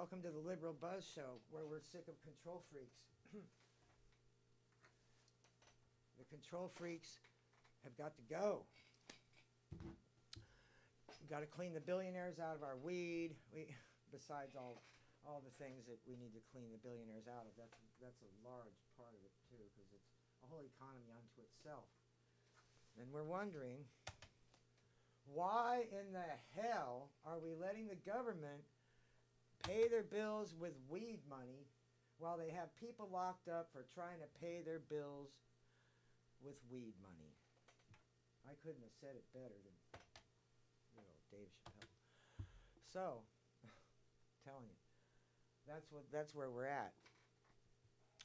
Welcome to the Liberal Buzz Show, where we're sick of control freaks. The control freaks have got to go. We've got to clean the billionaires out of our weed. Besides all the things that we need to clean the billionaires out of, that's a large part of it too, because it's a whole economy unto itself. And we're wondering, why in the hell are we letting the government pay their bills with weed money while they have people locked up for trying to pay their bills with weed money? I couldn't have said it better than Dave Chappelle. So, telling you, that's where we're at.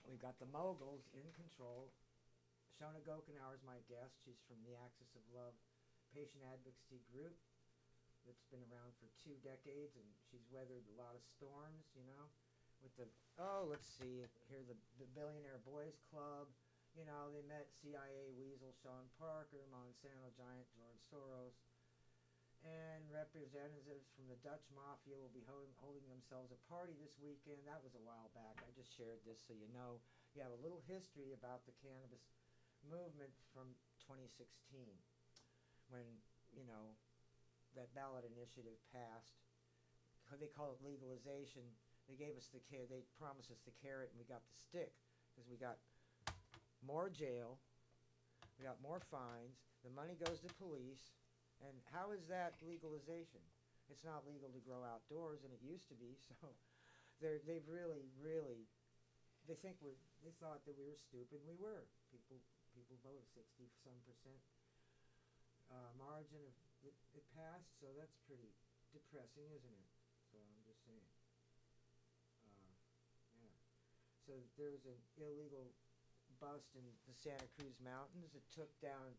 We've got the moguls in control. Shona Gokenauer is my guest. She's from the Axis of Love patient advocacy group that's been around for 2 decades, and she's weathered a lot of storms, with the, let's see, here the Billionaire Boys Club, they met CIA weasel Sean Parker, Monsanto giant George Soros, and representatives from the Dutch Mafia will be holding themselves a party this weekend. That was a while back. I just shared this so you know. You have a little history about the cannabis movement from 2016 when, that ballot initiative passed. They call it legalization. They gave us they promised us the carrot, and we got the stick, because we got more jail, we got more fines, the money goes to police, and how is that legalization? It's not legal to grow outdoors, and it used to be, so they've really, they thought that we were stupid, and we were. People voted 60-some% margin of it passed, so that's pretty depressing, isn't it? So I'm just saying. Yeah. So there was an illegal bust in the Santa Cruz Mountains. It took down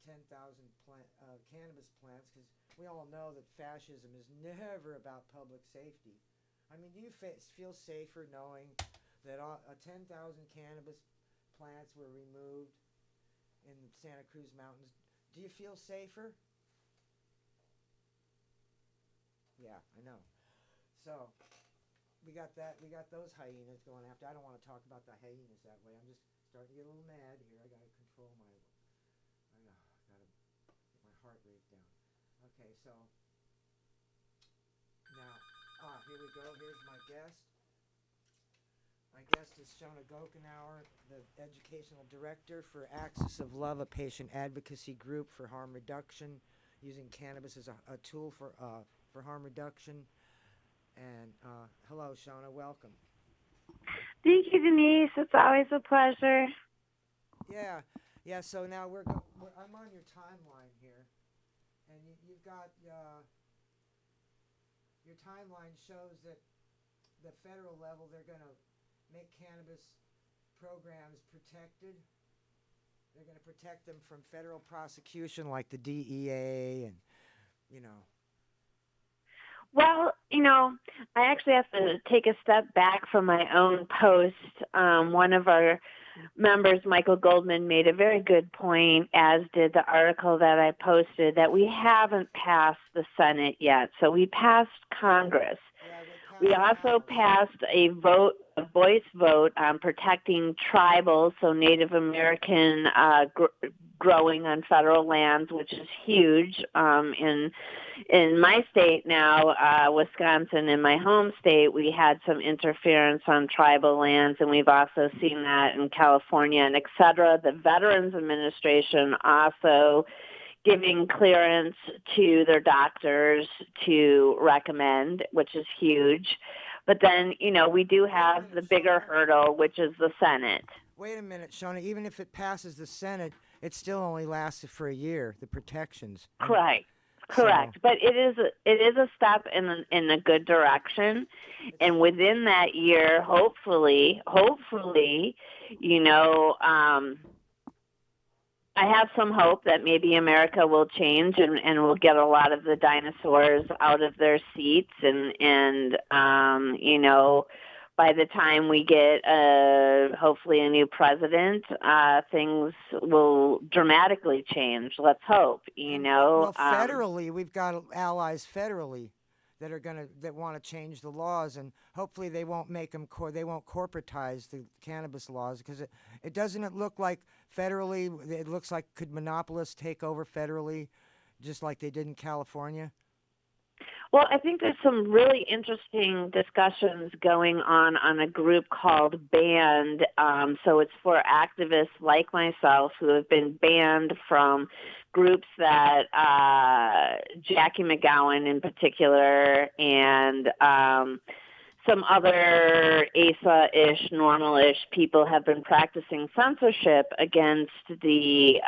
10,000 cannabis plants, because we all know that fascism is never about public safety. I mean, do you feel safer knowing that 10,000 cannabis plants were removed in the Santa Cruz Mountains? Do you feel safer? Yeah, I know. So, we got that. We got those hyenas going after. I don't want to talk about the hyenas that way. I'm just starting to get a little mad here. I got to control my. I got to get my heart rate down. Okay, so now, here we go. Here's my guest. My guest is Shona Gokenauer, the Educational Director for Axis of Love, a patient advocacy group for harm reduction, using cannabis as a tool for harm reduction. And hello, Shona. Welcome. Thank you, Denise. It's always a pleasure. Yeah. So now I'm on your timeline here, and you've got your timeline shows that the federal level they're going to make cannabis programs protected. They're going to protect them from federal prosecution, like the DEA, and Well, I actually have to take a step back from my own post. One of our members, Michael Goldman, made a very good point, as did the article that I posted, that we haven't passed the Senate yet. So we passed Congress. We also passed a voice vote on protecting tribal, so Native American growing on federal lands, which is huge. In my state now, Wisconsin, in my home state, we had some interference on tribal lands, and we've also seen that in California and et cetera. The Veterans Administration also giving clearance to their doctors to recommend, which is huge. But then, we do have the bigger hurdle, which is the Senate. Wait a minute, Shona. Even if it passes the Senate, it still only lasts for a year, the protections. Correct. But it is a step in a good direction. And within that year, hopefully, I have some hope that maybe America will change and we'll get a lot of the dinosaurs out of their seats and by the time we get hopefully a new president, things will dramatically change. Let's hope, Well, federally, we've got allies federally. that want to change the laws, and hopefully they won't make them they won't corporatize the cannabis laws, because it doesn't look like federally. It looks like could monopolists take over federally, just like they did in California. Well, I think there's some really interesting discussions going on a group called Banned. So it's for activists like myself who have been banned from groups that Jackie McGowan in particular and some other ASA-ish, normal-ish people have been practicing censorship against the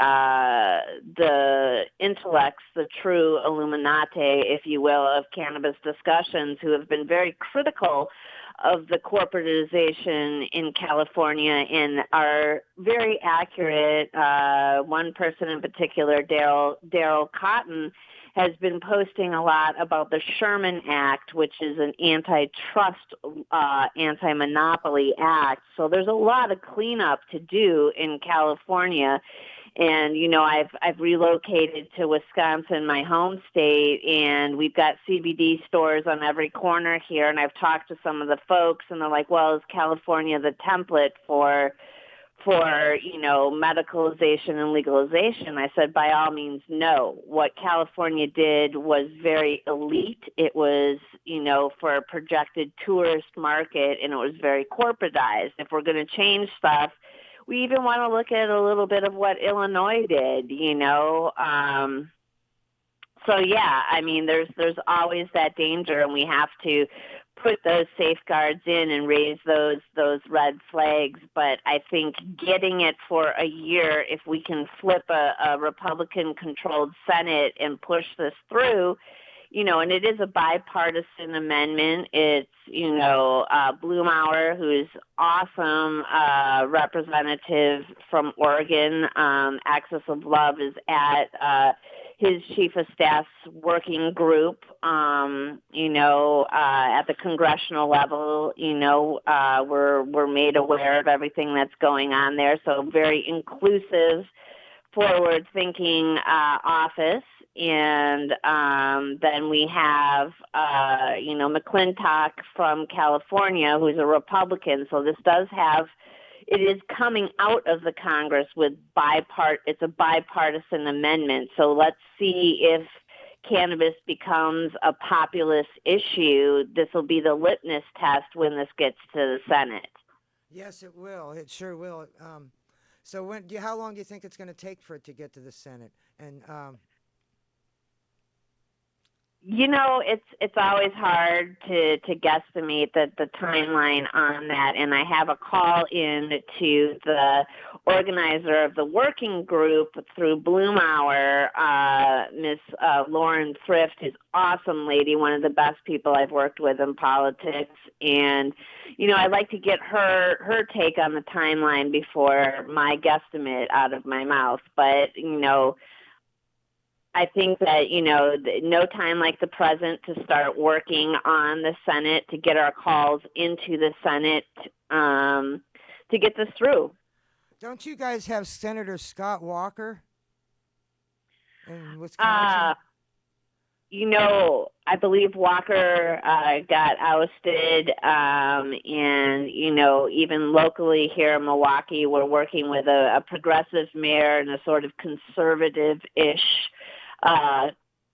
intellects, the true Illuminati, if you will, of cannabis discussions, who have been very critical of the corporatization in California and are very accurate. One person in particular, Daryl Cotton, has been posting a lot about the Sherman Act, which is an antitrust, anti-monopoly act. So there's a lot of cleanup to do in California. And, you know, I've relocated to Wisconsin, my home state, and we've got CBD stores on every corner here. And I've talked to some of the folks, and they're like, well, is California the template for you know, medicalization and legalization? I said, by all means, no. What California did was very elite. It was, you know, for a projected tourist market, and it was very corporatized. If we're going to change stuff, we even want to look at a little bit of what Illinois did, you know. So, yeah, I mean, there's always that danger, and we have to put those safeguards in and raise those red flags. But I think getting it for a year, if we can flip a Republican-controlled Senate and push this through, you know, and it is a bipartisan amendment. It's, you know, Blumauer, who's awesome representative from Oregon. Access of Love is at his chief of staff's working group, you know, at the congressional level. You know, we're made aware of everything that's going on there. So very inclusive, forward-thinking office. And then we have, you know, McClintock from California, who's a Republican. So this does have, it is coming out of the Congress with it's a bipartisan amendment. So let's see if cannabis becomes a populist issue. This will be the litmus test when this gets to the Senate. Yes, it will. It sure will. So how long do you think it's going to take for it to get to the Senate? And you know, it's always hard to guesstimate the timeline on that. And I have a call in to the organizer of the working group through Blumauer, Miss Lauren Thrift, who's awesome lady, one of the best people I've worked with in politics. And, you know, I'd like to get her take on the timeline before my guesstimate out of my mouth. But, you know, I think that, you know, no time like the present to start working on the Senate, to get our calls into the Senate, to get this through. Don't you guys have Senator Scott Walker in Wisconsin? You know, I believe Walker got ousted, and, you know, even locally here in Milwaukee, we're working with a progressive mayor and a sort of conservative-ish,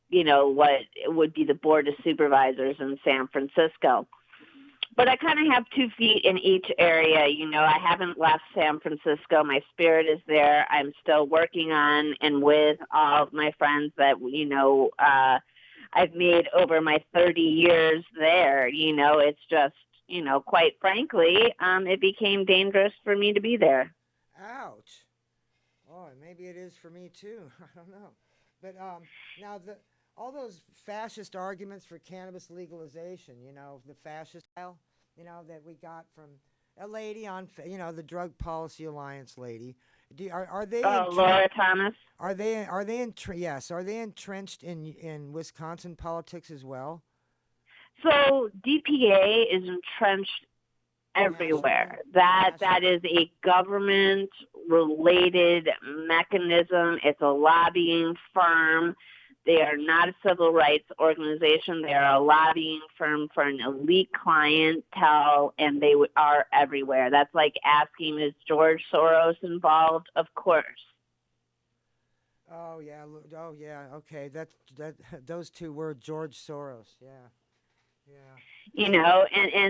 you know, what would be the Board of Supervisors in San Francisco. But I kind of have 2 feet in each area. You know, I haven't left San Francisco. My spirit is there. I'm still working on and with all of my friends that, you know, I've made over my 30 years there. You know, it's just, you know, quite frankly, it became dangerous for me to be there. Ouch. Oh, maybe it is for me too. I don't know. But now all those fascist arguments for cannabis legalization, you know, the fascist style, you know, that we got from a lady on, you know, the Drug Policy Alliance lady. Are they? Laura Thomas. Are they yes? Are they entrenched in Wisconsin politics as well? So DPA is entrenched everywhere. That is a government-related mechanism. It's a lobbying firm. They are not a civil rights organization. They are a lobbying firm for an elite clientele, and they are everywhere. That's like asking, is George Soros involved? Of course. Oh yeah. Okay, that those two words, George Soros. Yeah. And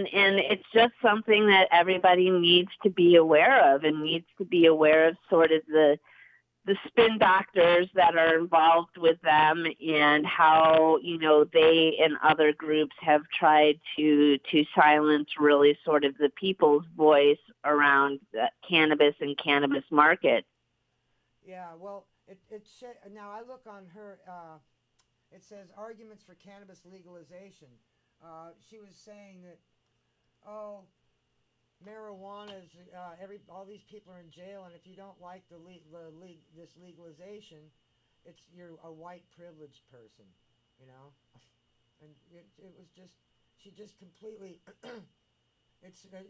it's just something that everybody needs to be aware of, and needs to be aware of sort of the spin doctors that are involved with them, and how, they and other groups have tried to silence really sort of the people's voice around cannabis and cannabis market. Yeah, well, now I look on her, it says arguments for cannabis legalization. She was saying that, marijuana is all these people are in jail, and if you don't like this legalization, you're a white privileged person, and it was just, she just completely.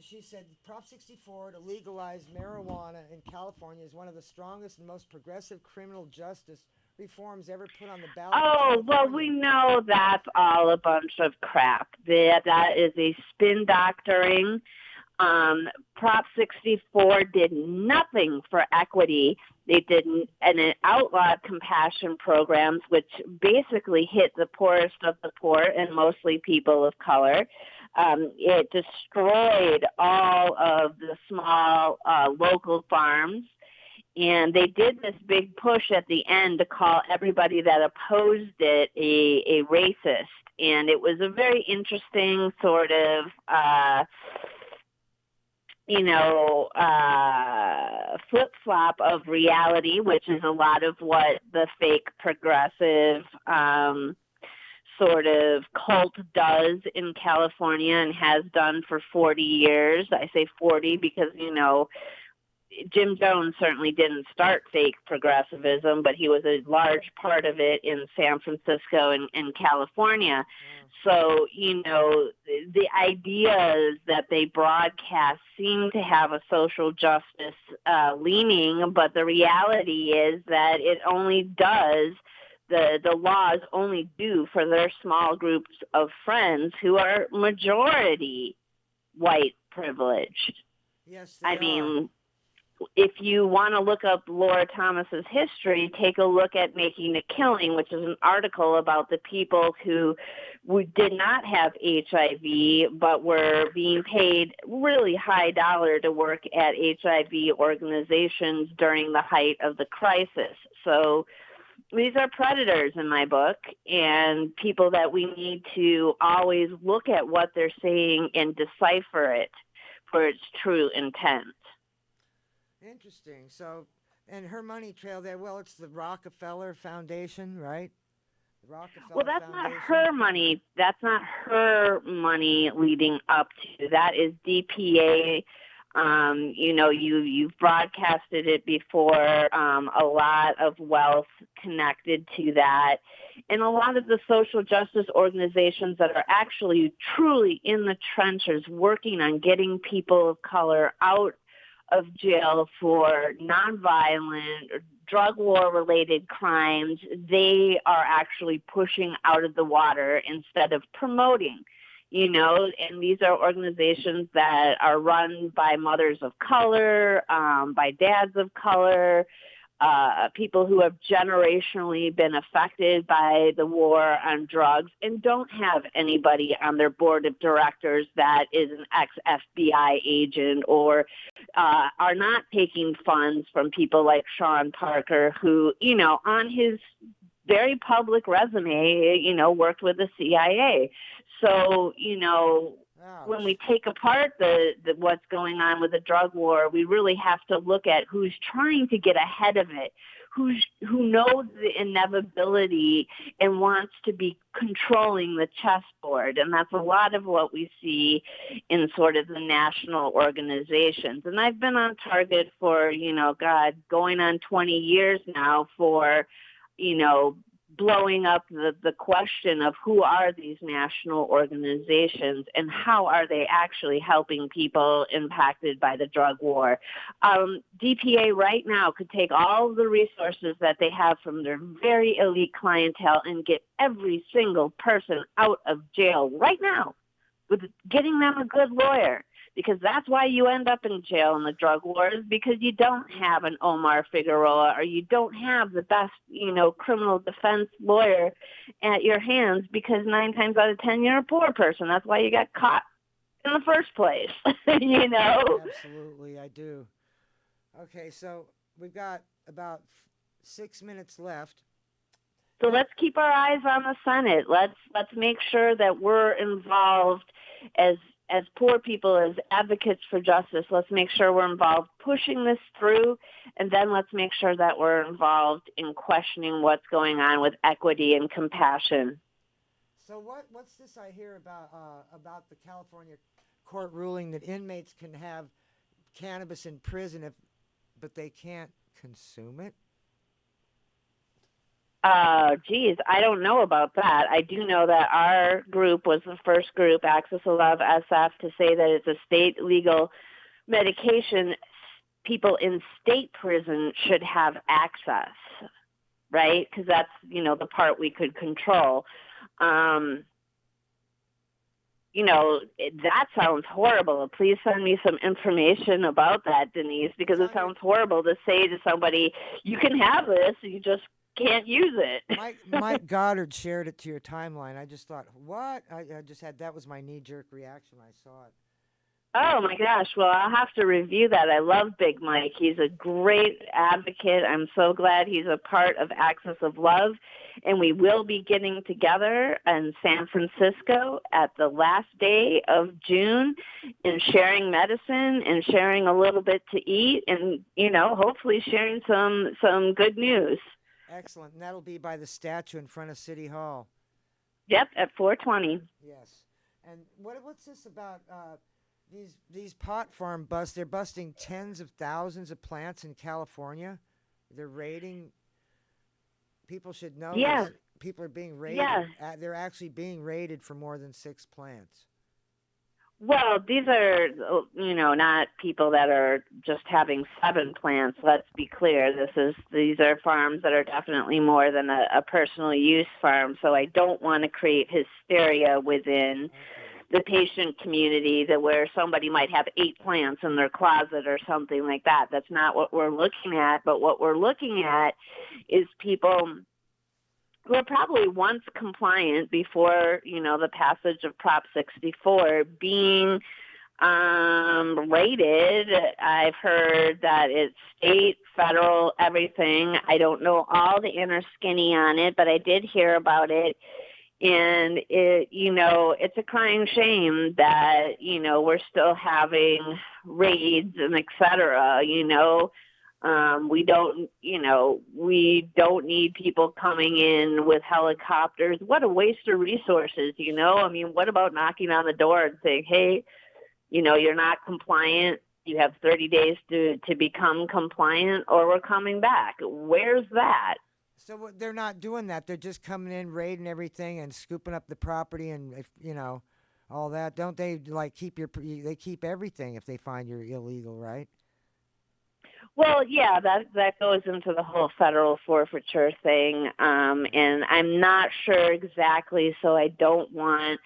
She said Prop 64 to legalize marijuana in California is one of the strongest and most progressive criminal justice reforms ever put on the ballot. Oh, well, we know that's all a bunch of crap. That is a spin doctoring. Prop 64 did nothing for equity. They didn't, and it outlawed compassion programs, which basically hit the poorest of the poor, and mostly people of color. It destroyed all of the small local farms. And they did this big push at the end to call everybody that opposed it a racist. And it was a very interesting sort of, flip-flop of reality, which is a lot of what the fake progressive sort of cult does in California and has done for 40 years. I say 40 because, Jim Jones certainly didn't start fake progressivism, but he was a large part of it in San Francisco and California. So, the ideas that they broadcast seem to have a social justice leaning, but the reality is that it only does, the laws only do for their small groups of friends who are majority white privileged. Yes, they are. If you want to look up Laura Thomas's history, take a look at Making a Killing, which is an article about the people who did not have HIV, but were being paid really high dollar to work at HIV organizations during the height of the crisis. So these are predators in my book, and people that we need to always look at what they're saying and decipher it for its true intent. Interesting. So, and her money trail there, well, it's the Rockefeller Foundation, right? The Rockefeller That's Foundation. not her money. That's not her money leading up to. That is DPA. You've broadcasted it before, a lot of wealth connected to that. And a lot of the social justice organizations that are actually truly in the trenches working on getting people of color out of jail for nonviolent or drug war related crimes, they are actually pushing out of the water instead of promoting, and these are organizations that are run by mothers of color, by dads of color, people who have generationally been affected by the war on drugs and don't have anybody on their board of directors that is an ex-FBI agent, or are not taking funds from people like Sean Parker, who, on his very public resume, worked with the CIA. So, when we take apart the what's going on with the drug war, we really have to look at who's trying to get ahead of it, who knows the inevitability and wants to be controlling the chessboard. And that's a lot of what we see in sort of the national organizations. And I've been on target for, going on 20 years now for, blowing up the question of who are these national organizations and how are they actually helping people impacted by the drug war. DPA right now could take all the resources that they have from their very elite clientele and get every single person out of jail right now with getting them a good lawyer. Because that's why you end up in jail in the drug wars, because you don't have an Omar Figueroa or you don't have the best, criminal defense lawyer at your hands, because 9 times out of 10, you're a poor person. That's why you got caught in the first place, Absolutely, I do. Okay, so we've got about 6 minutes left. So let's keep our eyes on the Senate. Let's make sure that we're involved as poor people, as advocates for justice. Let's make sure we're involved pushing this through, and then let's make sure that we're involved in questioning what's going on with equity and compassion. So what's this I hear about the California court ruling that inmates can have cannabis in prison but they can't consume it? Geez, I don't know about that. I do know that our group was the first group, Access to Love SF, to say that it's a state legal medication. People in state prison should have access, right? Because that's, the part we could control. That sounds horrible. Please send me some information about that, Denise, because it sounds horrible to say to somebody, you can have this, you just can't use it. Mike Goddard shared it to your timeline. I just thought, what? I just had, that was my knee-jerk reaction when I saw it. Oh my gosh, well, I'll have to review that. I love Big Mike. He's a great advocate. I'm so glad he's a part of Access of Love, and we will be getting together in San Francisco at the last day of June and sharing medicine and sharing a little bit to eat and, hopefully sharing some good news. Excellent. And that'll be by the statue in front of City Hall. Yep, at 420. Yes. And what's this about these pot farm busts? They're busting tens of thousands of plants in California. They're raiding. People should know this. People are being raided. Yeah. They're actually being raided for more than 6 plants. Well, these are, not people that are just having 7 plants. Let's be clear. These are farms that are definitely more than a personal use farm. So I don't want to create hysteria within the patient community where somebody might have 8 plants in their closet or something like that. That's not what we're looking at. But what we're looking at is people who are probably once compliant before, the passage of Prop 64 being rated. I've heard that it's state, federal, everything. I don't know all the inner skinny on it, but I did hear about it. And it's a crying shame that, we're still having raids and et cetera, we don't need people coming in with helicopters. What a waste of resources, what about knocking on the door and saying, hey, you're not compliant. You have 30 days to become compliant or we're coming back. Where's that? So they're not doing that. They're just coming in, raiding everything and scooping up the property and, all that. Don't they they keep everything if they find you're illegal, right? Well, yeah, that goes into the whole federal forfeiture thing, and I'm not sure exactly, so I don't want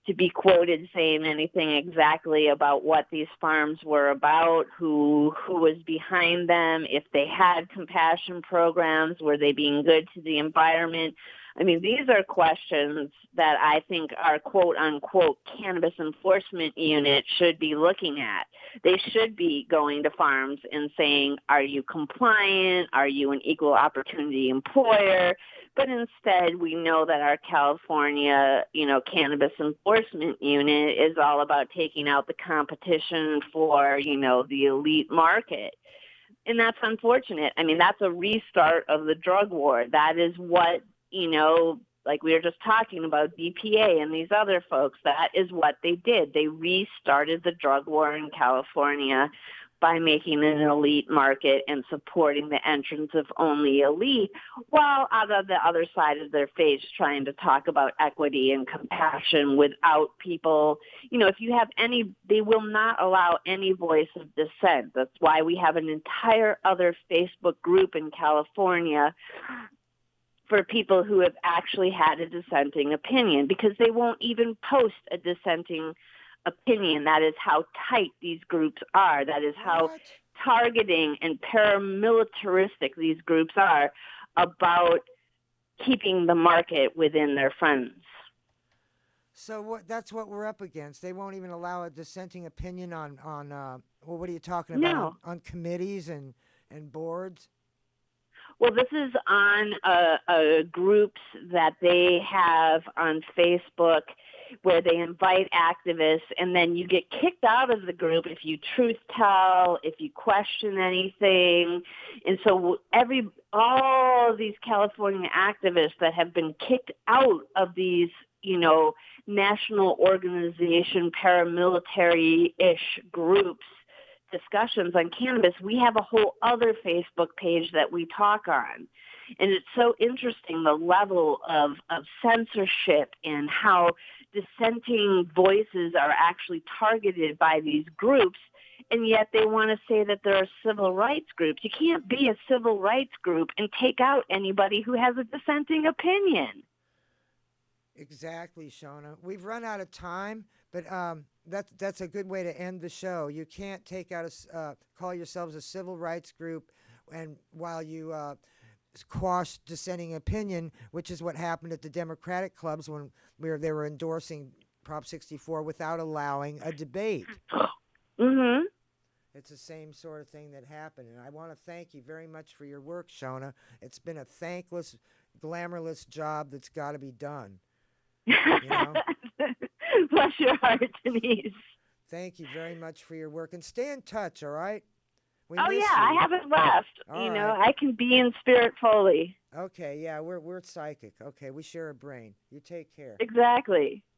to be quoted saying anything exactly about what these farms were about, who was behind them, if they had compassion programs, were they being good to the environment. These are questions that I think our quote-unquote cannabis enforcement unit should be looking at. They should be going to farms and saying, are you compliant? Are you an equal opportunity employer? But instead, we know that our California, cannabis enforcement unit is all about taking out the competition for, the elite market. And that's unfortunate. That's a restart of the drug war. That is what, like we were just talking about DPA and these other folks, that is what they did. They restarted the drug war in California by making an elite market and supporting the entrance of only elite, while on the other side of their face trying to talk about equity and compassion without people. If you have any, they will not allow any voice of dissent. That's why we have an entire other Facebook group in California for people who have actually had a dissenting opinion, because they won't even post a dissenting opinion. That is how tight these groups are. That is how targeting and paramilitaristic these groups are about keeping the market within their friends. So that's what we're up against. They won't even allow a dissenting opinion on what are you talking about? No. On committees and boards? Well, this is on groups that they have on Facebook where they invite activists, and then you get kicked out of the group if you truth tell, if you question anything. And so all of these California activists that have been kicked out of these, national organization, paramilitary-ish groups, discussions on cannabis, we have a whole other Facebook page that we talk on. And it's so interesting, the level of censorship and how dissenting voices are actually targeted by these groups, and yet they want to say that there are civil rights groups. You can't be a civil rights group and take out anybody who has a dissenting opinion. Exactly, Shona. We've run out of time, but that's a good way to end the show. You can't take out call yourselves a civil rights group, and while you quash dissenting opinion, which is what happened at the Democratic clubs when they were endorsing Prop 64 without allowing a debate. Mm-hmm. It's the same sort of thing that happened, and I want to thank you very much for your work, Shona. It's been a thankless, glamourless job that's got to be done. Bless your heart, Denise. Thank you very much for your work, and stay in touch, all right? I haven't left. I can be in spirit fully. Okay, yeah, we're psychic. Okay, we share a brain. You take care. Exactly.